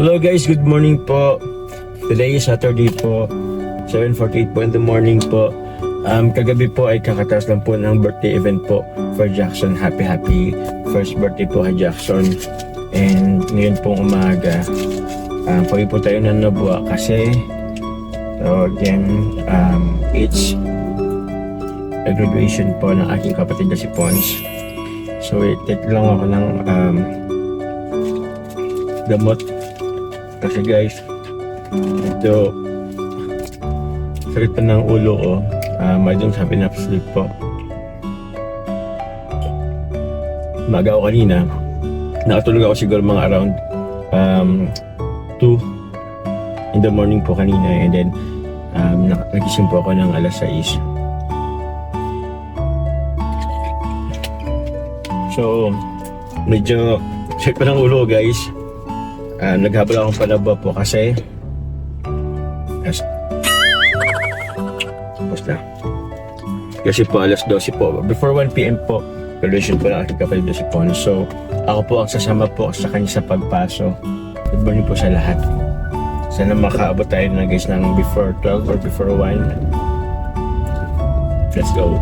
Hello guys, good morning po. Today is Saturday po, 7:48 po in the morning po. Kagabi po ay kakataas lang po ng birthday event po for Jackson. Happy first birthday po kay Jackson. And ngayon pong umaga, pwede po tayo nanabwa kasi so again, it's a graduation po ng aking kapatid na si Pons. So take lang ako ng gamot kasi guys, ito sakit pa ng ulo ko. I don't have enough sleep po. Maga ako kanina, nakatulog ako siguro mga around 2 in the morning po kanina, and then nagising po ako ng alas 6. So medyo sakit pa ng ulo guys. Naghabol akong palaba po kasi kasi po alas 12 po, before 1 PM po, graduation po ng aking kapatid na si Pons. So ako po ang sasama po sa kanya sa pagpaso. Good morning po sa lahat. Sana makaabot tayo na guys ng before 12 or before 1. Let's go.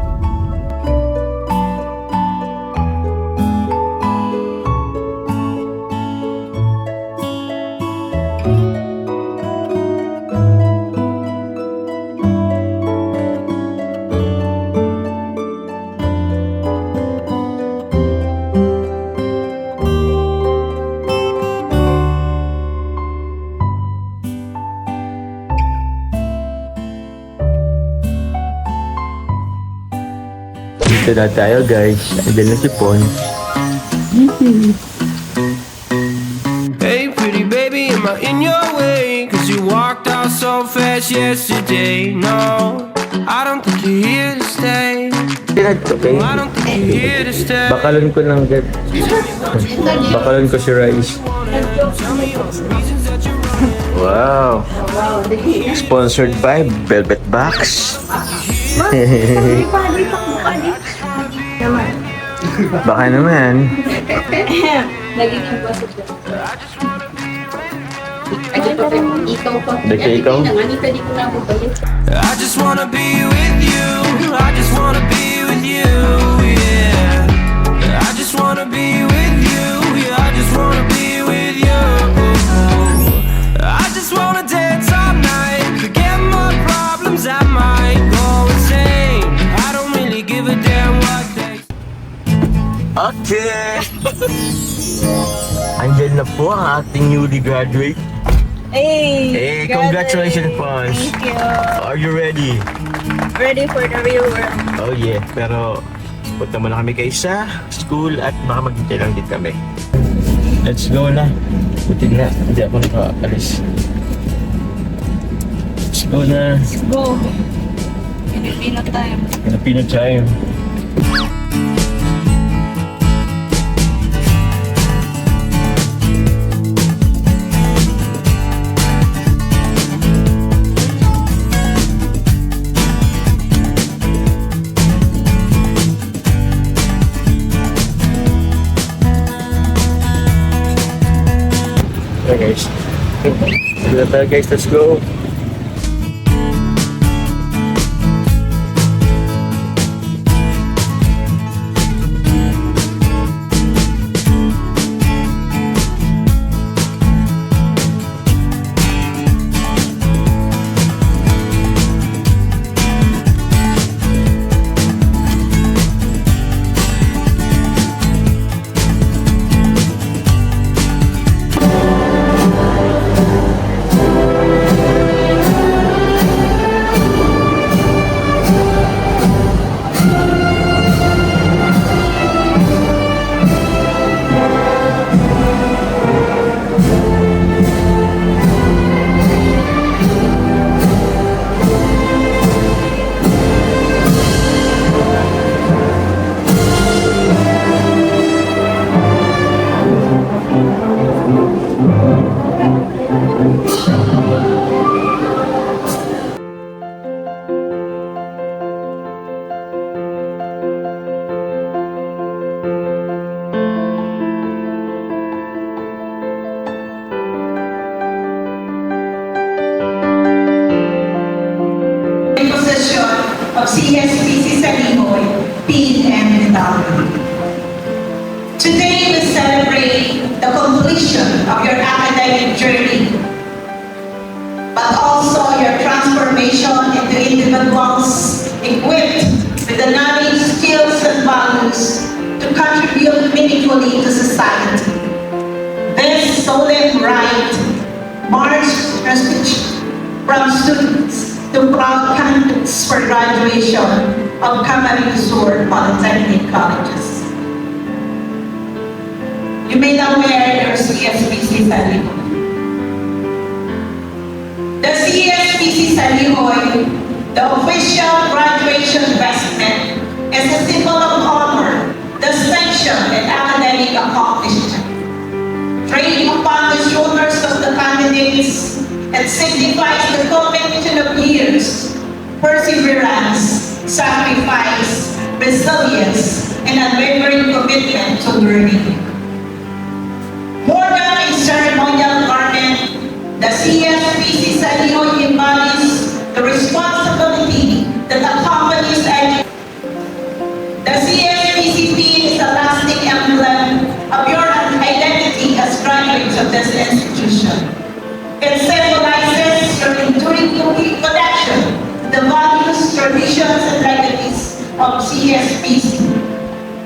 Dito na tayo guys. Andyan na si Pons. Hey pretty baby, am I in your way? Cause you walked out so fast yesterday. No, I don't think you're here to stay. Okay. I don't think you're here to stay. Bakalon ko lang agad. Bakalon ko si Rice. Wow. Sponsored by Velvet Box. Baka naman. Nagiging positive. Ikaw? I just wanna be with you. I just wanna be with you. Yeah. I just wanna be with you. Yeah, I just wanna be with you. I just wanna dance all night. Forget my problems, I might go insane. I don't really give a damn what they. Okay. Andyan na po ang ating newly graduate. Hey, Congratulations, Pons. Thank you. Are you ready? Ready for the real world. Oh yeah, pero punta muna kami kayo sa school at baka maghintay lang din kami. Let's go na. Buti na, hindi ako nakaalis. Let's go na. Let's go. Filipino time. Filipino time. Okay guys, let's go. CSPC Salimoy, PMW. Today we celebrate the completion of your academic journey, but also your transformation into individuals equipped with the knowledge, skills, and values to contribute meaningfully to society. This solemn rite marks message from students to proud candidates for graduation of Camarines Sur Polytechnic Colleges. You may now wear your CSPC Salimoy. The CSPC Salimoy, the official graduation vestment, is a symbol of honor, distinction, and academic accomplishment. Trained upon the shoulders of the candidates, it signifies the culmination of years, perseverance, sacrifice, resilience, and unwavering commitment to learning. More than a ceremonial garment, the CSPC Salimoy embodies the responsibility that accompanies education. The CSPCP is a lasting emblem of your identity as graduates of this institution. It symbolizes your enduring connection to the values, traditions, and legacies of CSPC.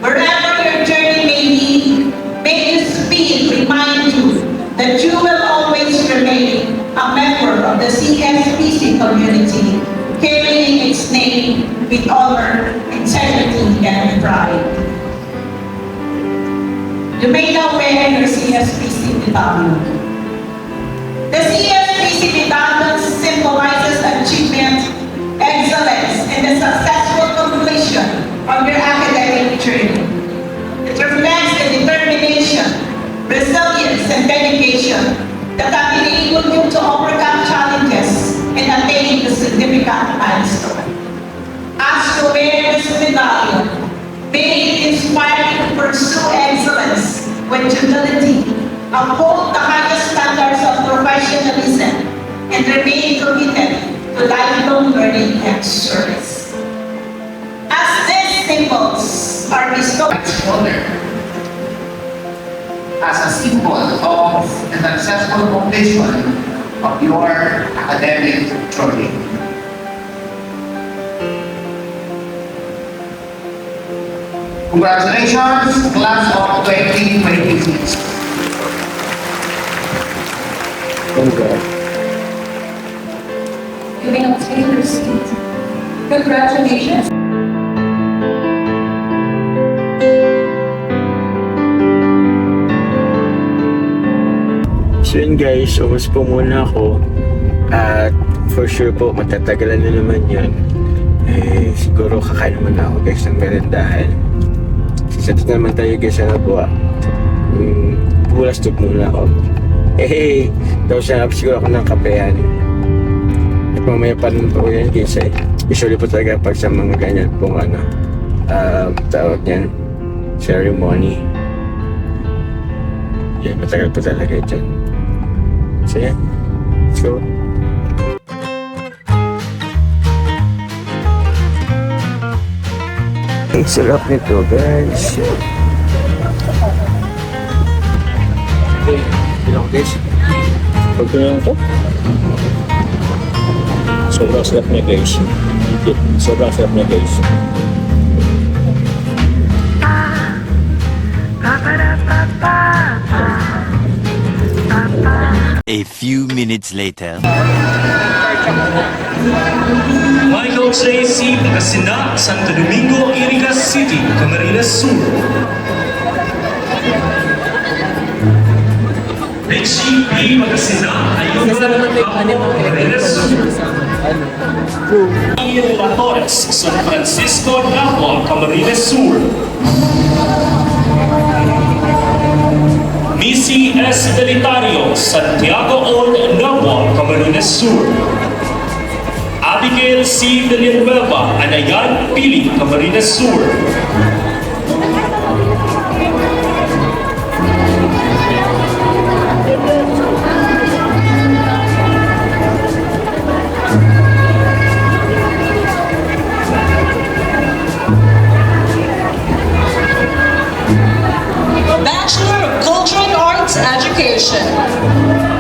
Wherever your journey may lead, may this speed remind you that you will always remain a member of the CSPC community, carrying its name with honor, integrity, and pride. You may now wear your CSPC medallion. The CSPC medallion symbolizes achievement, excellence, and the successful completion of your academic journey. It reflects the determination, resilience, and dedication that have enabled you to overcome challenges and attain the significant milestone. As you wear this medallion, may it inspire you to pursue excellence with humility, uphold the highest standards of professionalism, and remain committed to lifelong learning and service. As these symbols are bestowed as a symbol of the successful completion of your academic journey. Congratulations, class of 2026. You may now take your seat. Congratulations. So yun guys, umus po muna ako. At for sure po, matatagalan na naman yan. Siguro kakain naman ako guys ng merendahan. Sasat naman tayo guys sa nabuwa. Bulastok muna ako. Tapos hanap siguro ako ng kapehan. At mamaya pa rin po yan guys usually po talaga pag sa mga ganyan pong tawag yan, ceremony. Yan, matagal po talaga dyan. So yeah, let's go. Ang sarap nito guys. Ilang guys? Pagkaya ito? Sobrang sarap niya guys. Sobrang sarap niya guys. A few minutes later. Michael J.C. Pagkasina, Santo Domingo, Irigas City, Camarines Sur. Richie P. Pagkasina, Ayudan, Camarines Sur. Ian La Torres, San Francisco, Nahua, Camarines Sur. Missy S. Delitario, Santiago Old, Nahua, Camarines Sur. Abigail C. Villanueva, Anayan, Pili, Camarines Sur. Station.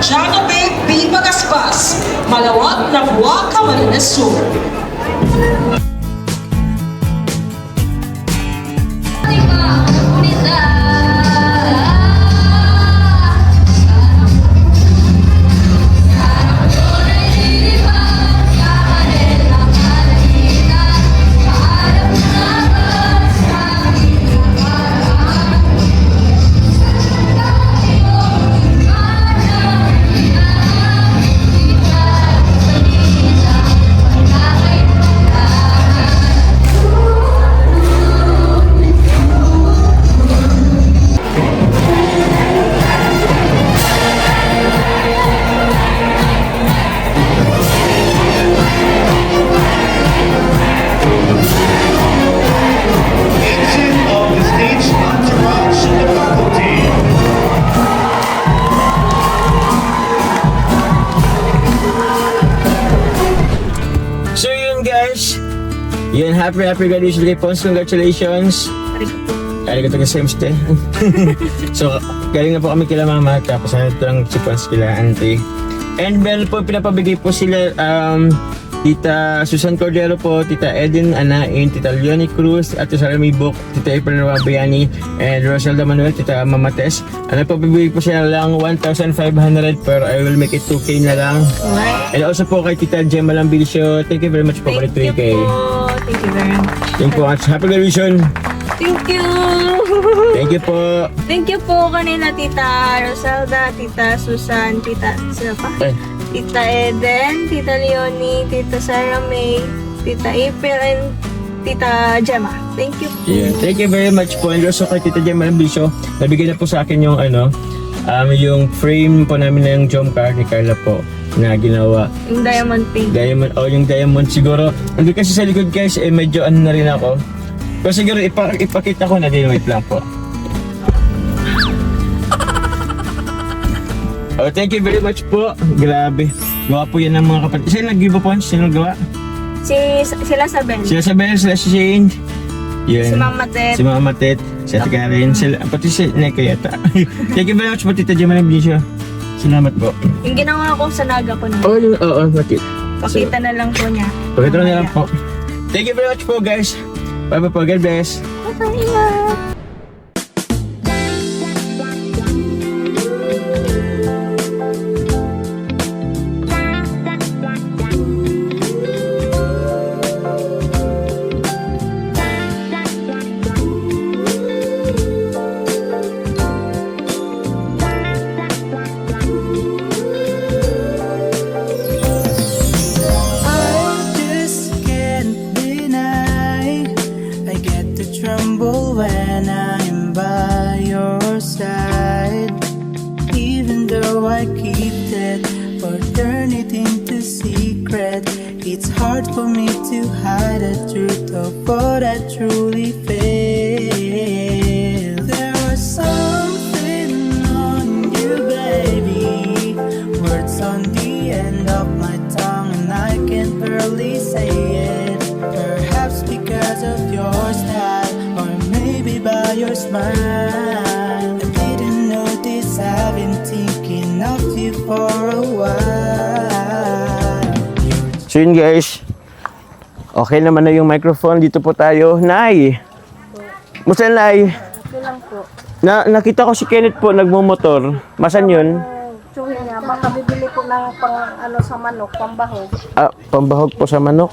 Janobe B. Magaspas, Malawat na Buwak, Camarines Sur. Exit of the stage entourage of the faculty. So yun guys, yun, happy graduation kay Pons, congratulations. Arigato gozaimasu. So, galing na po kami kila mama, tapos ito lang si Pons kila auntie. And meron po, pinapabigay po sila, Tita Susan Cordero po, Tita Eden Anain, Tita Leonie Cruz, Ate Sara Mibok, Tita April Rabayani, and Rosalda Manuel, Tita Mama Tess. Ano po, bibigay po sila lang 1,500, pero I will make it 2K na lang. And also po kay Tita Gemma Lambilcio, thank you very much po for the 3K. Thank you very much. Thank you po, happy graduation. Thank you. Thank you po. Thank you po kanina, Tita Rosalda, Tita Susan, Tita, sino pa? Ay, Tita Eden, Tita Leonie, Tita Sarah May, Tita April, and Tita Gemma. Thank you po. yeah. Thank you very much po. And also kay Tita Gemma Lambilcio, nabigyan na po sa akin yung yung frame po namin ng Jom Car ni Carla po na ginawa. Yung diamond pink. Yung diamond siguro. Hindi kasi sa likod guys, medyo na rin ako. Pero siguro ipakita ko na din, wait lang po. Oh, thank you very much po. Grabe. Gawa po yan ng mga kapatid. Sino nag-give up on? Sino gawa? Sila sa Ben. Sila sa Ben, sila si Shane. Yun. Si Mama Tet. Si Mama Tet. Si Ate Karen. Sila, pati si Neka yata. Thank you very much po, Tita Gemma Lambilcio. Salamat po. Yung ginawa ko sa naga ko na. Oh, yung, bakit? Pakita na lang po niya. Pakita na lang po. Thank you very much po, guys. Bye-bye po. God bless. Bye-bye. I just can't deny I get to tremble when I'm by your side. Even though I keep it or turn it into secret, it's hard for me to hide the truth of what I truly feel. There was something on you, baby. Words on the end of my tongue and I can barely say it. Perhaps because of your style, or maybe by your smile. I didn't notice I've been thinking of you for a while. So yun guys, okay naman na yung microphone. Dito po tayo. Nay! Musta Nay? Ito lang po. Nakita ko si Kenneth po nagmumotor. Masan yun? Tsuhin niya. Baka bibili ko ng sa manok, pambahog. Pambahog po sa manok.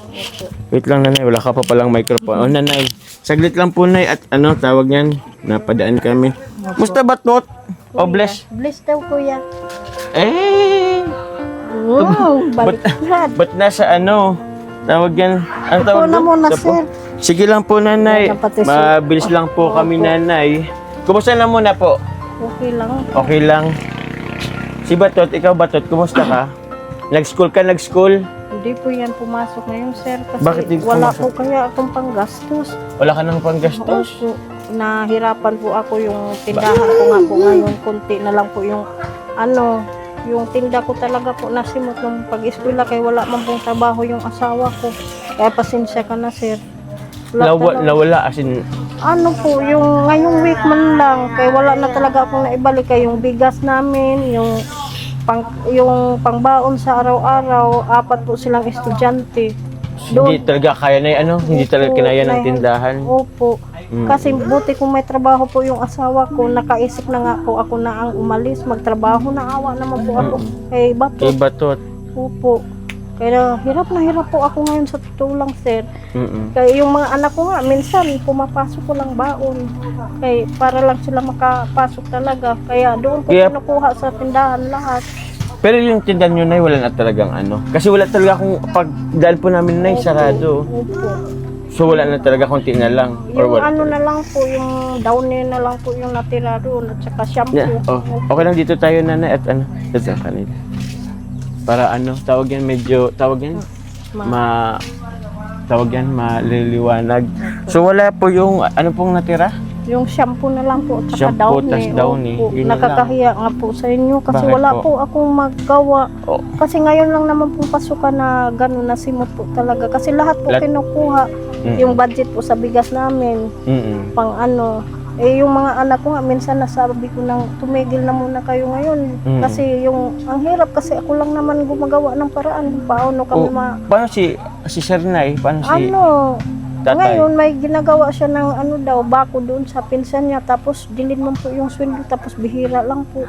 Wait lang Nanay, wala ka pa palang microphone. Oh Nanay, saglit lang po Nay at tawag niyan. Napadaan kami. Musta batot? O bless? Bless daw, kuya. Eh! Wow, baliktad. Ba't nasa tawag yan? Ang tawag Ito na doon? muna, Ito po. sir. Sige lang po Nanay. Yan ang pati, sir. Mabilis lang po kami Nanay. Kumusta na muna po? Okay lang. Okay lang. Si Batot, ikaw Batot, kumusta ka? Nag-school ka, nag-school? Hindi po yan pumasok ngayon, sir. Kasi Bakit di wala pumasok? po kaya akong panggastos. Wala ka nang panggastos? Opo. Nahirapan po ako yung tindahan ko nga po ngayon. Kunti na lang po yung yung tinda ko talaga po nasimot nung pag-eskwela kaya wala man pong trabaho yung asawa ko. Kaya pasensya ka na, sir. Wala talaga. Nawala as in, Ano po, yung ngayong week man lang, kaya wala na talaga akong naibalik kay yung bigas namin, yung pangbaon sa araw-araw, 4 po silang estudyante. Hindi talaga kaya na hindi talaga kinaya ng tindahan. Opo. Kasi buti kung may trabaho po yung asawa ko, nakaisip na nga po ako na ang umalis, magtrabaho, naawa naman po ako kay Bato. Kay Batot. Opo. Kaya hirap na hirap po ako ngayon sa totoo lang, sir. Kaya yung mga anak ko nga, minsan pumapasok ko lang baon. Kaya para lang sila makapasok talaga. Kaya doon ko kinukuha sa tindahan lahat. Pero yung tindahan nyo, Nay, wala na talagang Kasi wala talaga akong pagdaan po namin, Nay, sarado. Opo. So wala na talaga, konti na lang. Or Yung what? na lang po, yung downy na lang po yung natira doon at saka shampoo. Yeah. Oh, okay lang dito tayo, Nanay, at ito sa kanila. Para tawag yan maliliwanag. So wala po yung pong natira? Yung shampoo na lang po at saka Shampoo, downy. tas downy. Opo. Yun na Nakakahiya nga po sa inyo kasi Bakit wala po? po akong magawa. Oh. Kasi ngayon lang naman pong pasukan na gano'n na simot po talaga. Kasi lahat po kinukuha. Yung budget po sa bigas namin. Pang yung mga anak ko nga, minsan nasabi ko nang tumigil na muna kayo ngayon. Kasi ang hirap kasi ako lang naman gumagawa ng paraan kung paano kami Paano si Sir Nay? Paano si tatay? Ngayon may ginagawa siya ng bako doon sa pinsan niya. Tapos dilin man po yung sweldo, tapos bihira lang po.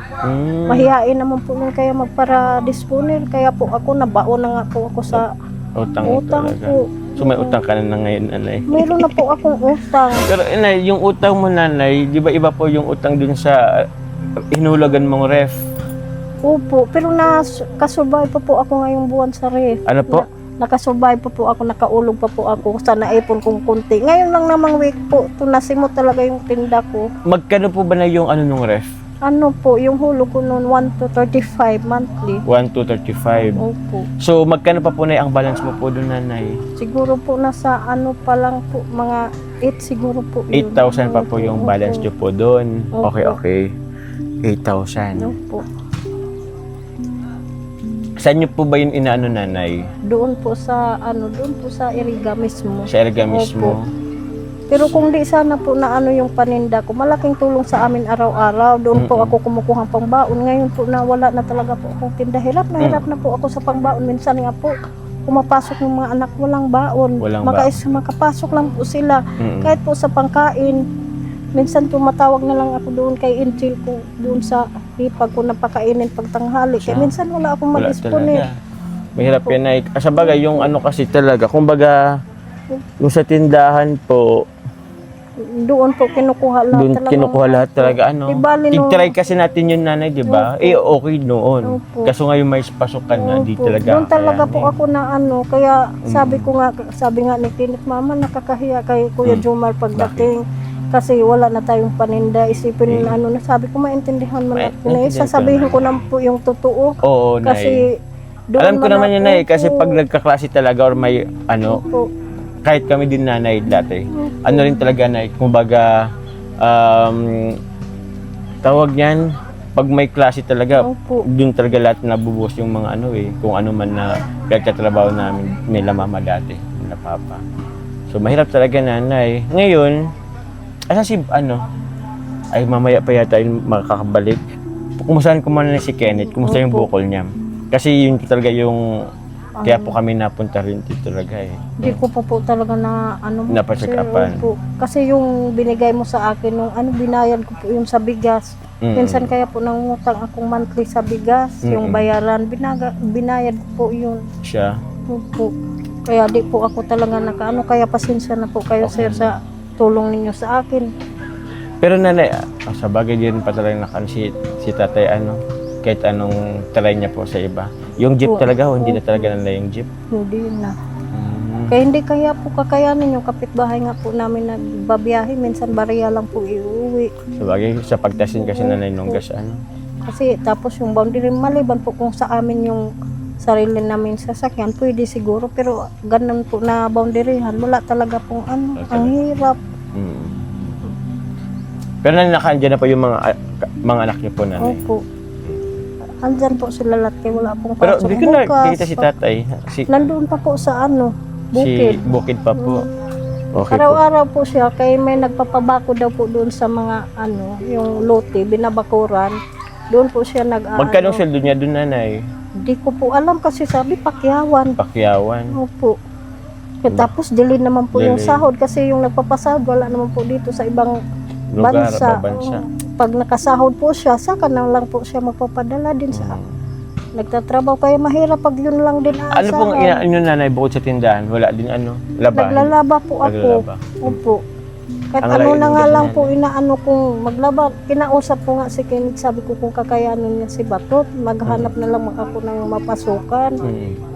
Mahihain naman po yun kaya magpara-disponer. Kaya po ako, nabaon na nga po ako sa utang talaga. po. So may utang ka na ngayon, Nanay? Meron na po akong utang. Pero Nay, yung utang mo, Nanay, di ba iba po yung utang dun sa hinulagan mong ref? Opo, pero nakasurvive pa po ako ngayong buwan sa ref. Ano po? Nakasurvive pa po ako, nakaulog pa po ako sa naipon kong kunti. Ngayon lang namang week po, tunasimot talaga yung tinda ko. Magkano po ba na yung nung ref? Ano po, yung hulog ko noon 1 to 35 monthly. 1 to 35. Opo. So magkano pa po na ang balance mo po doon, Nanay? Siguro po nasa pa lang po, mga 8 siguro po. 8,000 pa po yung balance nyo po doon. Opo. Okay. 8,000. Opo. Saan nyo po ba yung Nanay? Doon po sa Iriga mismo. Sa Erga mismo? Opo. Pero kung di sana po na yung paninda ko, malaking tulong sa amin araw-araw. Doon po ako kumukuha ng pangbaon. Ngayon po na wala na talaga po akong tinda. Hirap na po ako sa pangbaon. Minsan nga po, pumapasok ng mga anak, walang baon. Makapasok lang po sila. Kahit po sa pangkain, minsan tumatawag na lang ako doon kay Angel ko, doon sa hipag ko napakainin pagtanghali. Kaya minsan wala akong mag-disponir. Mahirap yan, Nay. Sa bagay, yung kasi talaga, kumbaga, yung sa tindahan po, doon po kinukuha lahat doon talaga. kinukuha lahat talaga Ibali try kasi natin yun, Nanay, di ba? Okay noon. Opo. Kaso ngayon may pasukan na, di Opo. talaga. Doon talaga po kayanin. ako na kaya sabi nga ni Tinit, Mama, nakakahiya kay Kuya Jomar pagdating. Kasi wala na tayong paninda, isipin na na sabi ko, maintindihan mo na. Sasabihin ko na po yung totoo. Oo, Nay. Kasi doon Alam ko naman yun, Nay, kasi po. pag nagkaklase talaga or may Opo. kahit kami din, Nanay, dati. Rin talaga, Nay, kumbaga, tawag niyan, pag may klase talaga, Opo. doon talaga lahat nabubuhos yung mga kung ano man na pinagkatrabaho namin nila mama dati, nila papa. So, mahirap talaga, Nanay. Ngayon, asan si, ay mamaya pa yata yung makakabalik. Kumustahan ko muna si Kenneth, kumusta yung Opo. bukol niya. Kasi yun talaga yung, kaya po kami napunta rin dito talaga Hindi ko po talaga na Napacheck-upan. po. Kasi yung binigay mo sa akin, nung binayad ko po yung sa bigas. Minsan kaya po nangutang akong monthly sa bigas, yung bayaran, binayad ko po yun. Siya. Po. Kaya di po ako talaga kaya pasensya na po kayo, sir, sa tulong ninyo sa akin. Pero, Nanay, sa bagay din pa talaga si tatay, kahit anong try niya po sa iba. Yung jeep Opo. talaga, hindi na talaga yung jeep. Hindi na. Kaya hindi kaya po kakayanin yung kapitbahay nga po namin nagbabiyahe. Minsan bariya lang po iuwi. Sa bagay, sa pagtasin kasi, Nanay, nung gas, Kasi tapos yung boundary, maliban po kung sa amin yung sarili namin sasakyan, pwede siguro. Pero ganun po na boundaryhan, wala talaga pong ang hirap. Pero nakaandyan na po yung mga anak niyo po, Nanay. Opo. Andyan po sila lahat kaya wala pong Pero pasok. hindi ko nakikita si tatay. Nandun pa po sa bukid. Si Bukid pa po. Okay po. Araw-araw po siya, kaya may nagpapabako daw po doon sa mga yung lote, binabakuran. Doon po siya Magkano sweldo niya doon, nanay? Hindi ko po alam kasi sabi pakyawan. Pakyawan. Opo. Tapos delay naman po yung Delay. sahod kasi yung nagpapasahod wala naman po dito sa ibang Lugar, bansa. bansa. Pag nakasahod po siya, saka na lang po siya magpapadala din sa nagtatrabaho. Kaya mahirap pag yun lang din aasahan. Ano pong inyo, nanay, bukod sa tindahan? Wala din labahan? Naglalaba po ako. Naglalaba. Opo. Kahit Ang ano layo na ng nga lang ganyan. po inaano kong maglaba. Kinausap ko nga si Kenneth, sabi ko kung kakayanin niya si Batot, maghanap na lang ako ng mapasukan.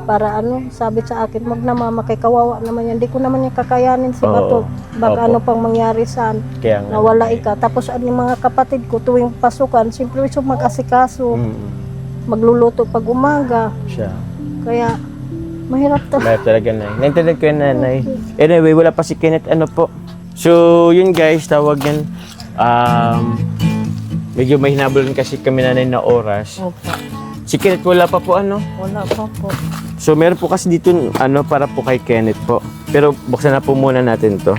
Para sabi sa akin, magnamamakay, kawawa naman yan. Hindi ko naman yung kakayanin si Oo. Batot. Baka Opo. ano pang mangyari saan, Kaya nga. nawala ika. Tapos yung mga kapatid ko, tuwing pasukan, simple so mag-asikaso, magluluto pag umaga. Siya. Kaya, mahirap to. Mahirap talaga, nanay. Naintindihan ko yun, nanay. Anyway, wala pa si Kenneth. So, yun guys, tawag yan. Medyo may hinabulan kasi kami, nanay, na oras. Opo. Si Kenneth wala pa po, Wala pa po. So, meron po kasi dito, para po kay Kenneth po. Pero, buksan na po muna natin to.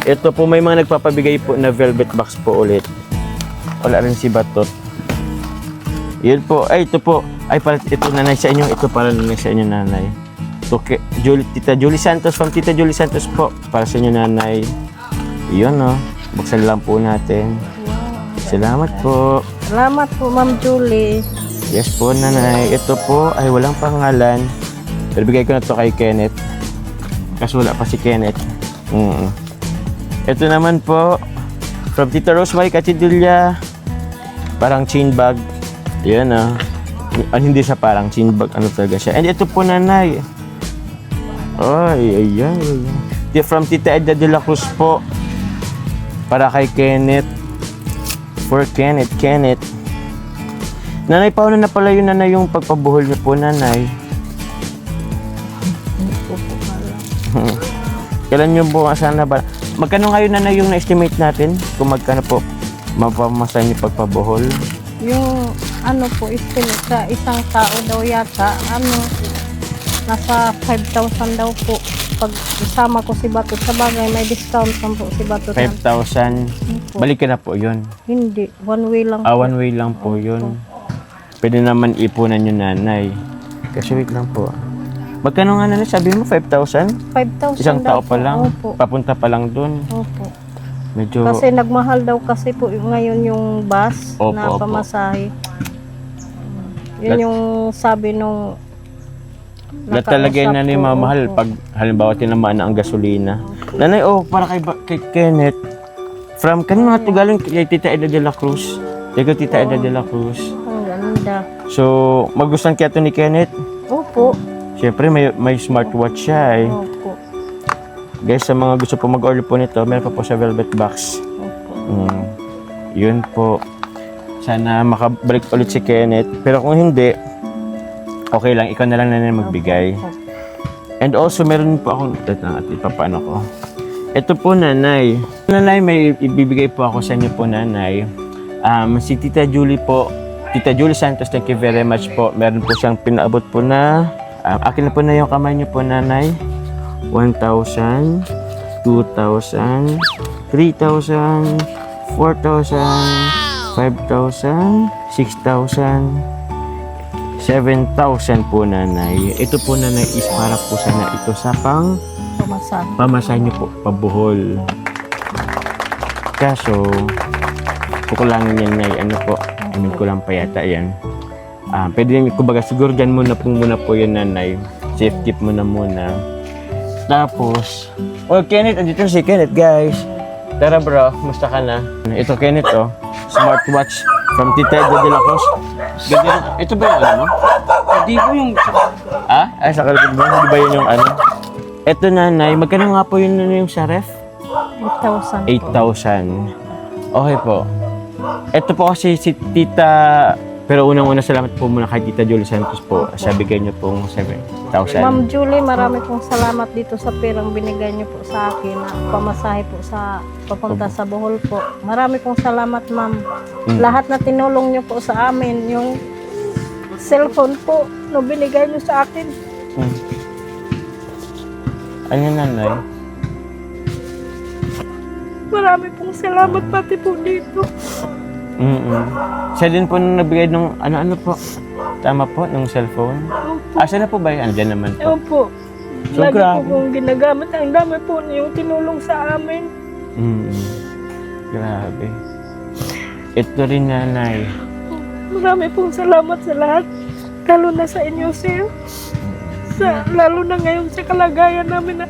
Ito po, may mga nagpapabigay po na velvet box po ulit. Wala rin si Batot. Yun po. Ay, ito po. Ay, pala, ito nanay sa inyo. Ito para nanay sa inyo, nanay. Ito, Tita Julie Santos, from Tita Julie Santos po. Para sa inyo, nanay. Yun, buksan lang po natin. Salamat po. Salamat po, Ma'am Julie. Yes po, nanay. Ito po ay walang pangalan. Pero bigay ko na to kay Kenneth. Kasi wala pa si Kenneth. Ito naman po, from Tita Rosemary Catidilla. Parang chain bag. Yan hindi siya parang chain bag. Ano talaga siya. And ito po, nanay. Ay, ayan. From Tita Edna de la Cruz po. Para kay Kenneth. For Kenneth. Nanay, paano na pala yun, nanay, yung pagpabuhol niyo po, nanay? Hindi po alam. Kailan nyo po sana ba? Magkano ngayon, nanay, yung na-estimate natin? Kung magkano po mapamasan yung pagpabuhol? Yung po, estimate sa isang tao daw yata, nasa 5,000 daw po. Pag isama ko si Batot, sa bagay may discount lang po si Batot. 5,000. Balik na po yun. Hindi, one way lang po. One way lang po yun. Pwede naman ipunan yung nanay. Kasi wait lang po. Magkano nga, nanay? Sabi mo 5,000? 5,000 Isang daw tao pa po. lang? Opo. Papunta pa lang dun? Opo. Medyo... Kasi nagmahal daw kasi po ngayon yung bus Opo, na opo. pamasahe. Yun yung sabi nung na talaga yun, nanay, ko. mamahal Opo. pag halimbawa tinamaan na ang gasolina. Nanay, para kay Kenneth. From, kanina nga ito galing kay Tita Edna de la Cruz. Kay Tita Edna de la Cruz. Ang ganda. So, magustuhan kaya ito ni Kenneth? Opo. Siyempre, may smartwatch siya eh. Opo. Guys, sa mga gusto po mag-order po nito, meron pa po sa Velvet Box. Opo. Yun po. Sana makabalik ulit si Kenneth. Pero kung hindi, okay lang. Ikaw na lang, nanay, magbigay. And also, meron po akong... Papaano ko? Ito po, nanay. Nanay, may ibibigay po ako sa inyo po, nanay. Si Tita Julie po. Tita Julie Santos, thank you very much po. Meron po siyang pinaabot po na... akin na po na yung kamay niyo po, nanay. 1,000, 2,000, 3,000, 4,000, 5,000, 6,000, 7,000 po, nanay. Ito po, nanay, is para po sana ito sa pamasahe niyo po, pabuhol. Kaso, kukulangin yan, nay. Ko lang pa yata yan. Pwede nyo, kumbaga, siguro dyan muna po yun, nanay. Safe tip muna. Tapos, Kenneth, andito si Kenneth, guys. Tara, bro, musta ka na? Ito, Kenneth, smartwatch from Tita Edna de la Cruz. Ito ba yung mo? Hindi po yung... Ay, sa kalagod mo? Hindi ba yun yung Ito, nanay, magkano nga po yun yung sa ref? 8,000 8,000. Okay po. Ito po kasi si Tita... Pero unang-una, salamat po muna kay Tita Julie Santos po. Bigay niyo pong 7,000. Ma'am Julie, marami pong salamat dito sa perang binigay niyo po sa akin na pamasahe po sa papunta sa Bohol po. Marami pong salamat, ma'am. Lahat na tinulong niyo po sa amin, yung cellphone po no binigay niyo sa akin. Ano, nanay? Marami pong salamat pati po dito. Siya din po nung nagbigay nung ano po. Tama po, nung cellphone. Asa na po ba yan? Andyan naman po. Ewan po. So, Lagi grabe. po kong ginagamit. Ang dami po niyong tinulong sa amin. Grabe. Ito rin, nanay. Marami pong salamat sa lahat. Lalo na sa inyo, sir. Lalo na ngayon sa kalagayan namin na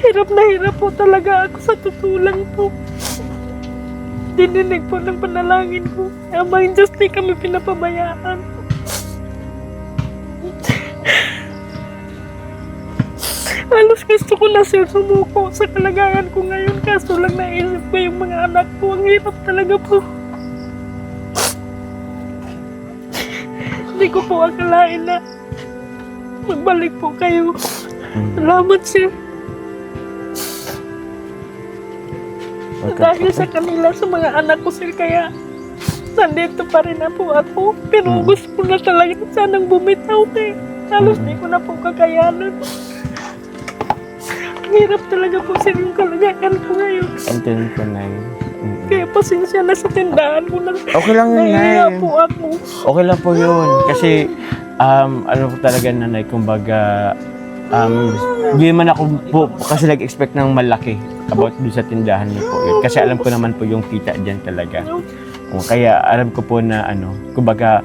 hirap po talaga ako sa tutulang po. Dininig po ng panalangin ko. Amang Diyos, di kami pinapabayaan. Halos gusto ko na sir sumuko sa kalagayan ko ngayon. Kaso lang naisip ko yung mga anak ko. Ang hirap talaga po. Hindi ko po akalain na magbalik po kayo. Salamat sir. Dahil sa kanila, sa mga anak ko sir, kaya nandito pa rin na po ako. Pero gusto ko na talaga sanang bumitaw eh. Halos di ko na po kakayanan. Ang hirap talaga po sir yung kalagayan ko ngayon. Antin ko, nay. Kaya pasensya na sa tindahan ko na Okay lang yun, nahiya nay. po ako. Okay lang po yun. Kasi, ano po talaga, nanay, kumbaga, hindi man ako po kasi nag-expect ng malaki about doon sa tindahan niyo po yun. Kasi alam ko naman po yung kita dyan talaga. Kaya alam ko po na kumbaga,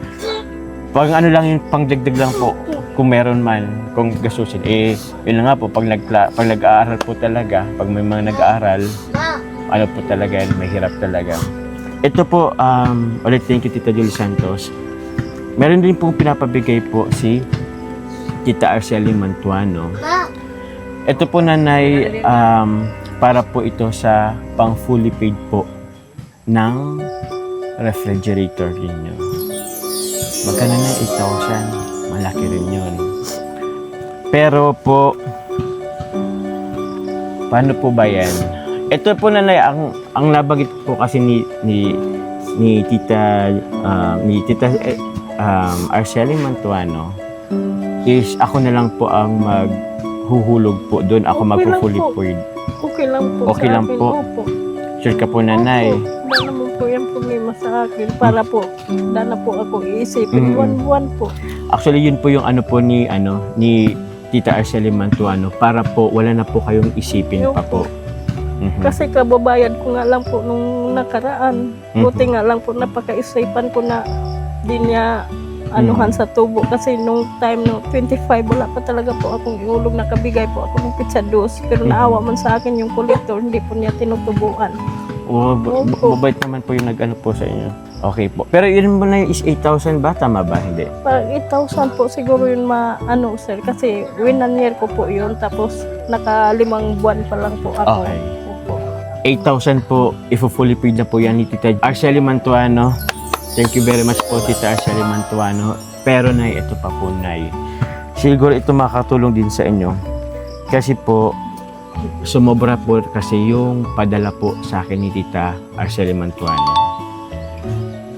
pag ano lang yung pangdagdag lang po, kung meron man, kung gastusin, yun na nga po, pag nag-aaral po talaga, pag may mga nag-aaral, ano po talaga, mahirap talaga. Ito po, ulit thank you Tita Julie Santos. Meron din pong pinapabigay po si Tita Arcely Mantuano. Ito po, nanay, para po ito sa pang fully paid po ng refrigerator ninyo. Magkano na 8,000? Malaki rin yun. Pero po, paano po ba yan? Ito po, nanay, ang nabagit po kasi ni Tita Arcely Mantuano is ako na lang po ang maghuhulog po doon. Ako mag-fully paid. Okay lang po. Okay sa lang akin. po. Opo. Sure ka po, nanay. Wala naman po yung problema sa akin. Para po, wala na po ako iisipin. Buwan-buwan po. Actually, yun po yung ano po ni Tita Arcely Mantuano para po wala na po kayong isipin pa po. Kasi kababayad ko nga lang po nung nakaraan. Buti nga lang po napakaisipan ko na di niya anuhan sa tubo. Kasi nung time no 25, wala pa talaga po akong iulog. Nakabigay po ako ng pizza dos. Pero naawa man sa akin yung kolektor, hindi po niya tinutubuan. Mabait naman po yung nag-ano po sa inyo. Okay po. Pero yun mo na is 8,000 ba? Tama ba? Hindi. Parang 8,000 po siguro yun sir. Kasi year ko po yun. Tapos naka 5 buwan pa lang po ako. Okay. Opo. 8,000 po, if-fully paid na po yan ni Tita Arcely Mantuano. Thank you very much po, Tita Arcely Mantuano. Pero, nay, ito pa po, nay. Siguro ito makakatulong din sa inyo. Kasi po, sumobra po kasi yung padala po sa akin ni Tita Arcely Mantuano.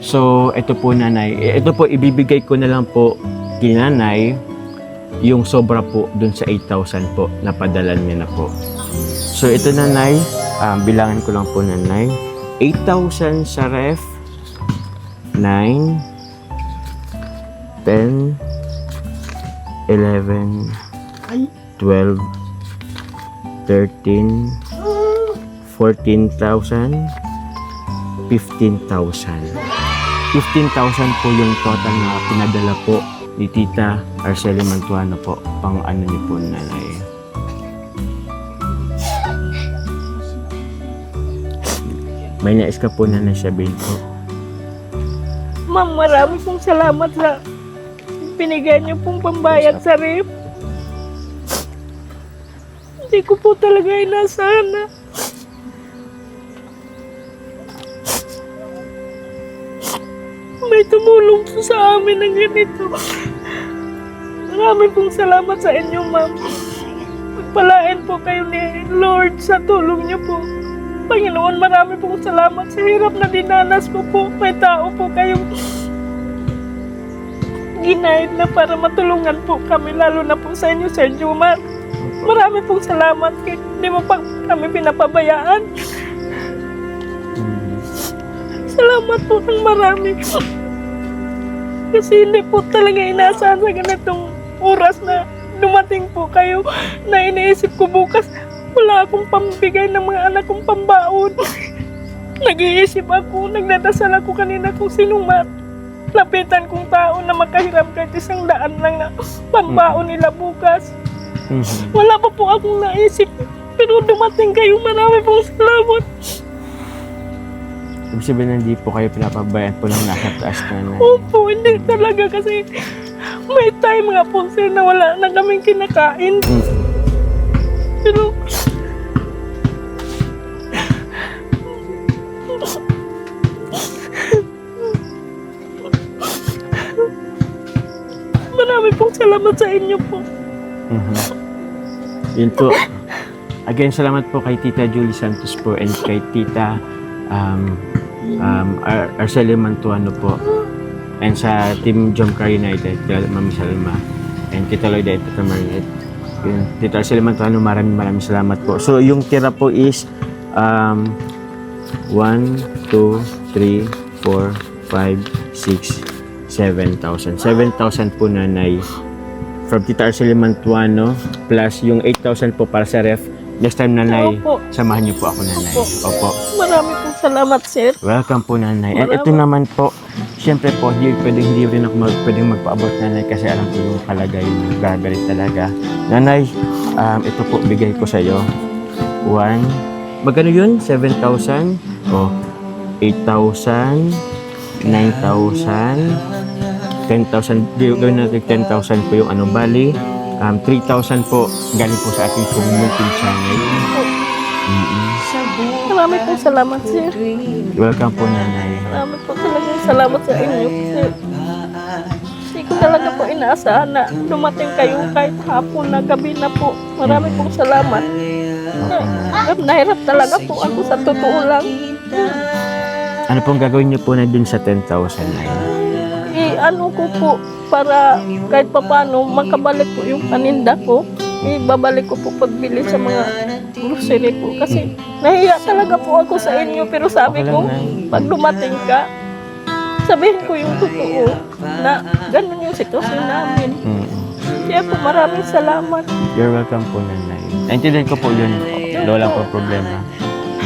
So, ito po, nanay. Ito po, ibibigay ko na lang po kay nanay yung sobra po dun sa 8,000 po na padala niya na po. So, ito, nanay. Bilangan ko lang po, nanay. 8,000 sa ref. 9, 10, 11, 12, 13, 14,000, 15,000. 15,000 po yung total na pinadala po ni Tita Arcely Mantuano po. Pang ano niyo po, nanay. May nais ka po, nanay, sabihin po. Ma'am, marami pong salamat sa binigay niyo pong pambayad sa ref. Hindi ko po talaga inasahan na may tumulong po sa amin ng ganito. Marami pong salamat sa inyo, ma'am. Pagpalain po kayo ni Lord sa tulong niyo po. Panginoon, marami pong salamat sa hirap na dinanas ko po. May tao po kayong ginahid na para matulungan po kami, lalo na po sa inyo, Sir Jumar. Marami pong salamat. Hindi mo pa kami pinapabayaan. Salamat po ng marami. Kasi hindi po talaga inaasahan sa ganitong oras na dumating po kayo na iniisip ko bukas wala akong pambigay ng mga anak kong pambaon. Nag-iisip ako, nagdadasal ako kanina kung sinong lapitan kong tao na makahiram kahit 100 lang na pambaon nila bukas. Wala pa po akong naisip, pero dumating kayo, marami pong salamat. Ibig sabihin, hindi po kayo pinapabayaan po ng nasa taas na. Opo, hindi talaga kasi may time nga po sir na wala na kaming kinakain. Pero marami pong salamat sa inyo po. Yun po. Again, salamat po kay Tita Julie Santos po and kay Tita Arcelia Mantuano po. And sa Team Jomcar United, kay Mami Salma and Tita Lloyda at Tita Mariette. Yun, Tita Arcelia Mantuano, maraming salamat po. So, yung tira po is 1, 2, 3, 4, 5, 6, 7,000. 7,000 po, nanay. From Tita Arcelia Mantuano plus yung 8,000 po para sa ref. Next time, nanay, Opo. samahan niyo po ako, nanay. Opo. Marami pong salamat sir. Welcome po, nanay. And ito naman po, siyempre po, hindi rin ako pwedeng magpaabot, nanay, kasi alam ko yung kalagay yung gagalit talaga. Nanay, ito po, bigay ko sa iyo. 1, magkano yun? 7,000? O, 8,000, 9,000, 10,000. Gawin natin 10,000 po yung ano, bali. 3,000 po galing po sa ating community channel. Marami pong salamat sir. Welcome po, nanay. Marami po talaga salamat sa inyo sir. Hindi ko talaga po inaasahan na dumating kayo kahit hapon na gabi na po. Marami pong salamat. Nahirap talaga po ako sa totoo lang. Ano pong gagawin niyo po na dun sa 10,000 na yun? Ano ko po para kahit papano makabalik po yung paninda ko. Ibabalik ko po pagbili sa mga grocery po kasi nahiya talaga po ako sa inyo, pero sabi ko pag dumating ka sabihin ko yung totoo na ganun yung sitwasyon namin. Kaya po maraming salamat. You're welcome po, nanay. Naintindihan ko po yun. Wala po problema.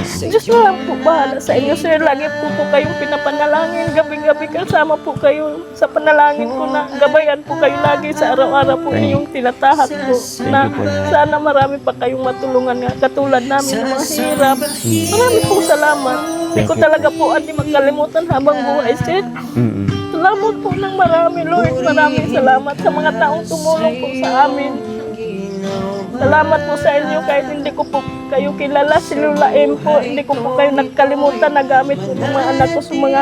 Diyos na lang po bahala sa inyo sir. Lagi po kayong pinapanalangin. Gabi-gabi kasama po kayo sa panalangin ko na gabayan po kayo lagi sa araw-araw po yung tinatahak ko. Na sana marami pa kayong matulungan nga katulad namin ng mga hirap. Marami pong salamat. Hindi ko talaga po hindi magkalimutan habang buhay sir. Salamat po ng marami Lord. Maraming salamat sa mga taong tumulong po sa amin. Salamat po sa inyo kahit hindi ko po kayo kilala, si Lola M po, hindi ko po kayo nagkalimutan na gamit po ng mga anak ko sa mga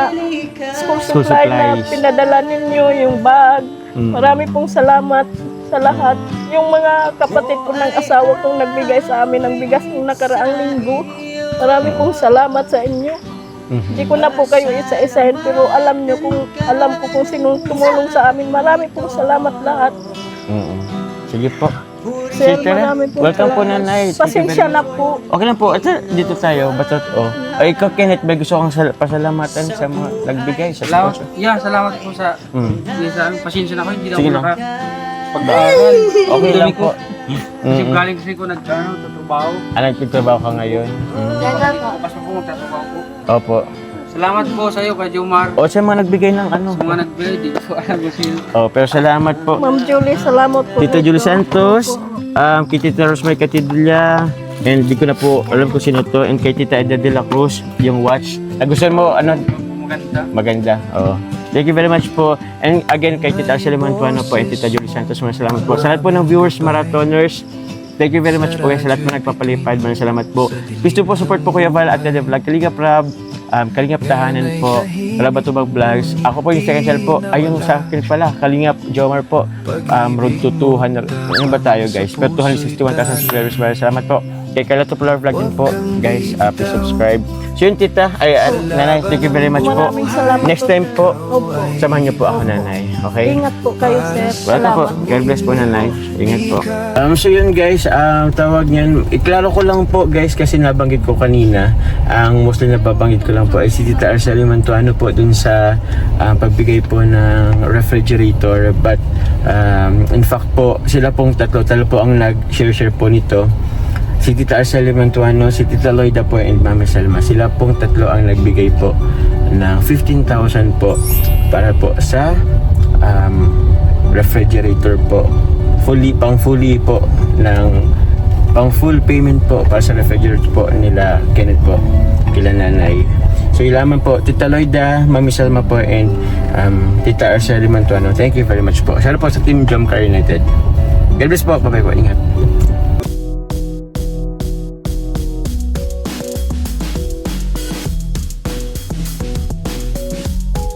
school supply na pinadala ninyo, yung bag. Marami pong salamat sa lahat. Yung mga kapatid ko ng asawa kong nagbigay sa amin ng bigas ng nakaraang linggo, marami pong salamat sa inyo. Hindi ko na po kayo isa-isahin, pero alam ko kung sinong tumulong sa amin. Marami pong salamat lahat. Sige po. Sir, marami po Welcome po, nanay. Pasensya na po. Okay lang po. Ito, dito tayo. Batot, Ay, ikaw, Kenneth, may gusto kong pasalamatan sa mga nagbigay. Salamat. Salamat po sa amin. Pasensya na ako, hindi na Sige ako lang. nakapag-aaral. Okay lang po. Kasi galing kasi ko nagtatrabaho. Nagtatrabaho ka ngayon? Pas po magtatrabaho po. Opo. Salamat po sa iyo, kay Jomar. O, sa mga nagbigay ng ano? Sa mga nagbigay, di ko alam kung sino. Pero salamat po. Ma'am Julie, salamat po. Tita Julie Santos, kay Tita Rosemary Catidilla, and di ko na po alam kung sino to, and kay Tita Eda de la Cruz, yung watch. Gusto mo, Maganda. Maganda, oo. Thank you very much po. And again, kay Tita Arcelia Mantuano po, and Tita Julie Santos, maraming salamat po. Sa lahat po ng viewers, marathoners, thank you very much po sa lahat po nagpapalipad. Maraming salamat po. Please do po support po Kuya Val at the vlog. Kalingap Rab, Kalingap Tahanan po, Rabatubag Vlogs. Ako po yung second channel po. Ayun sa akin pala, Kalingap Jomar po. Road to 200. Ano ba tayo guys? Pero 261,000 subscribers. Salamat po. Kay Kalato Flower Vlog din po, guys. Please subscribe. So yun, tita. Nanay, thank you very much po. Maraming salamat Next po. time po, Opo. samahan niyo po ako, nanay. Okay? Ingat po kayo, sir. Welcome po. Salamat. God bless po, nanay. Ingat po. So yun, guys. Tawag niyan. Iklaro ko lang po, guys, kasi nabanggit ko kanina. Ang mostly nababanggit ko lang po ay si Tita Arceli Mantuano po dun sa pagbigay po ng refrigerator. But in fact po, sila pong tatlo po ang nag-share po nito. Si Tita Arceli Mantuano, si Tita Loida po, and Mama Salma. Sila pong tatlo ang nagbigay po ng 15,000 po para po sa refrigerator po. Pang fully po pang full payment po para sa refrigerator po nila Kenneth po, kila nanay. So ilaman po, Tita Loida, Mami Salma po, and Tita Arceli Mantuano. Thank you very much po. Sana po sa Team Jumcar United. God bless po. Bye-bye po. Ingat.